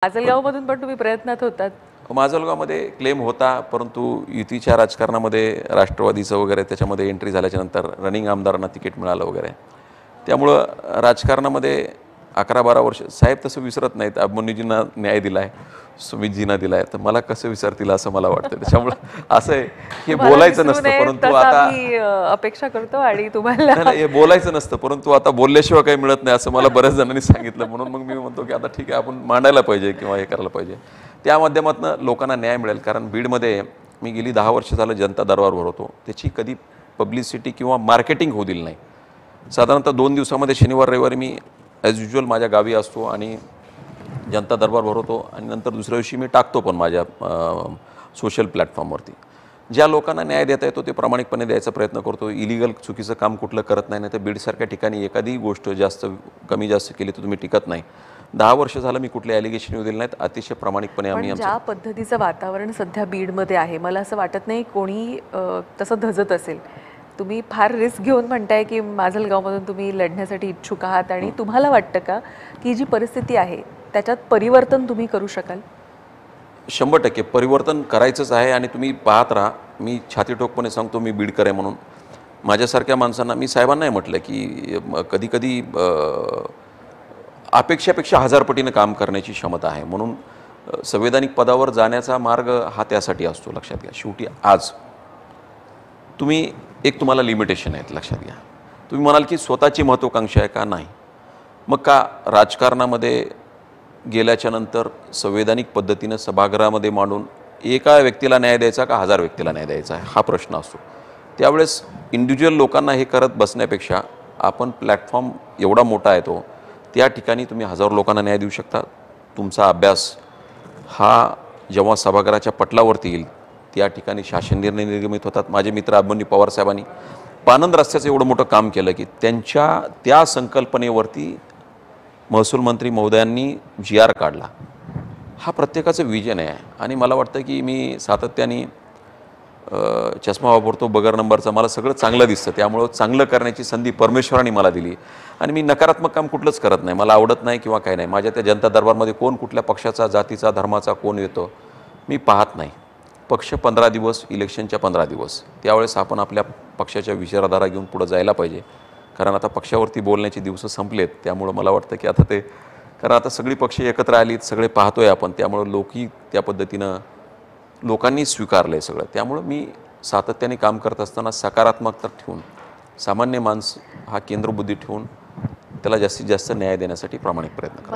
माजलगावमधून पण तुम्ही प्रयत्नात होतात. माजलगावमध्ये क्लेम होता, परंतु युतीच्या राजकारणामध्ये राष्ट्रवादीचं वगैरे त्याच्यामध्ये एंट्री झाल्याच्या नंतर रनिंग आमदारांना तिकीट मिळालं वगैरे. त्यामुळं राजकारणामध्ये 11-12 वर्ष साहेब तसं विसरत नाहीत. अभिमन्यूजींना न्याय दिला आहे, सुमितजींना दिला आहे, तर मला कसं विसरतील असं मला वाटतं. त्याच्यामुळं असं आहे हे बोलायचं नसतं, परंतु आता अपेक्षा करतो आणि तुम्हाला हे बोलायचं नसतं, परंतु आता बोलल्याशिवाय काही मिळत नाही असं मला बऱ्याच जणांनी सांगितलं. म्हणून मग मी म्हणतो की आता ठीक आहे, आपण मांडायला पाहिजे किंवा हे करायला पाहिजे. त्या माध्यमातून लोकांना न्याय मिळेल. कारण बीडमध्ये मी गेली 10 वर्ष झालं जनता दरबार भरवतो, त्याची कधी पब्लिसिटी किंवा मार्केटिंग होऊ दिली नाही. साधारणतः 2 दिवसामध्ये शनिवार रविवारी मी ॲज युज्युअल माझ्या गावी असतो आणि जनता दरबार भरवतो आणि नंतर दुसऱ्या दिवशी मी टाकतो पण माझ्या सोशल प्लॅटफॉर्मवरती. ज्या लोकांना न्याय देता येतो ते प्रामाणिकपणे द्यायचा प्रयत्न करतो. इलिगल चुकीचं काम कुठलं करत नाही. नाही तर बीडसारख्या ठिकाणी एखादी गोष्ट कमी जास्त केली तर तुम्ही टिकत नाही. 10 वर्ष झालं मी कुठले ॲलिगेशन येऊ दिले नाहीत. अतिशय प्रामाणिकपणे आम्ही ज्या पद्धतीचं वातावरण सध्या बीडमध्ये आहे, मला असं वाटत नाही कोणी तसं धजत असेल. तुम्ही फार रिस्क घेऊन म्हणताय की माजलगावमधून तुम्ही लढण्यासाठी इच्छुक आहात आणि तुम्हाला वाटतं का की जी परिस्थिती आहे त्याच्यात परिवर्तन तुम्ही करू शकाल? 100% परिवर्तन करायचंच आहे. आणि तुम्ही पाहत राहा, मी छाती ठोकपणे सांगतो मी बीडकर आहे म्हणून. माझ्यासारख्या माणसांना मी साहेबांनाही म्हटलं की कधी अपेक्षापेक्षा 1000 पटीनं काम करण्याची क्षमता आहे. म्हणून संवैधानिक पदावर जाण्याचा मार्ग हा त्यासाठी असतो. लक्षात घ्या, शेवटी आज तुम्हाला लिमिटेशन आहेत. लक्षात घ्या, तुम्ही म्हणाल की स्वतःची महत्त्वाकांक्षा आहे का? नाही. मग का राजकारणामध्ये गेल्याच्या नंतर संवैधानिक पद्धतीनं सभागृहामध्ये मांडून एका व्यक्तीला न्याय द्यायचा का 1000 व्यक्तीला न्याय द्यायचा आहे हा प्रश्न असतो. त्यावेळेस इंडिव्हिज्युअल लोकांना हे करत बसण्यापेक्षा आपण प्लॅटफॉर्म एवढा मोठा आहे तो, त्या ठिकाणी तुम्ही 1000 लोकांना न्याय देऊ शकता. तुमचा अभ्यास हा जेव्हा सभागृहाच्या पटलावरती येईल त्या ठिकाणी शासन निर्णय निर्गमित होतात. माझे मित्र अभिमन्यू पवार साहेबांनी पानंद रस्त्याचं एवढं मोठं काम केलं की त्या संकल्पनेवरती महसूल मंत्री महोदयांनी GR काढला. हा प्रत्येकाचं विजन आहे. आणि मला वाटतं की मी सातत्याने चष्मा वापरतो बगर नंबरचा, मला सगळं चांगलं दिसतं. त्यामुळं चांगलं करण्याची संधी परमेश्वराने मला दिली. आणि मी नकारात्मक काम कुठलंच करत नाही, मला आवडत नाही किंवा काही नाही. माझ्या त्या जनता दरबारमध्ये कोण कुठल्या पक्षाचा, जातीचा, धर्माचा कोण येतो मी पाहत नाही. पक्ष 15 दिवस, इलेक्शनच्या 15 दिवस, त्यावेळेस आपण आपल्या पक्षाच्या विचारधारा घेऊन पुढं जायला पाहिजे. कारण आता पक्षावरती बोलण्याचे दिवस संपलेत. त्यामुळं मला वाटतं की आता कारण आता सगळी पक्ष एकत्र आलीत, सगळे पाहतोय आपण. त्यामुळं लोकही त्या पद्धतीनं लोकांनी स्वीकारलं आहे सगळं. त्यामुळं मी सातत्याने काम करत असताना सकारात्मकता ठेवून, सामान्य माणूस हा केंद्रबुद्धी ठेवून त्याला जास्तीत जास्त न्याय देण्यासाठी प्रामाणिक प्रयत्न करतो.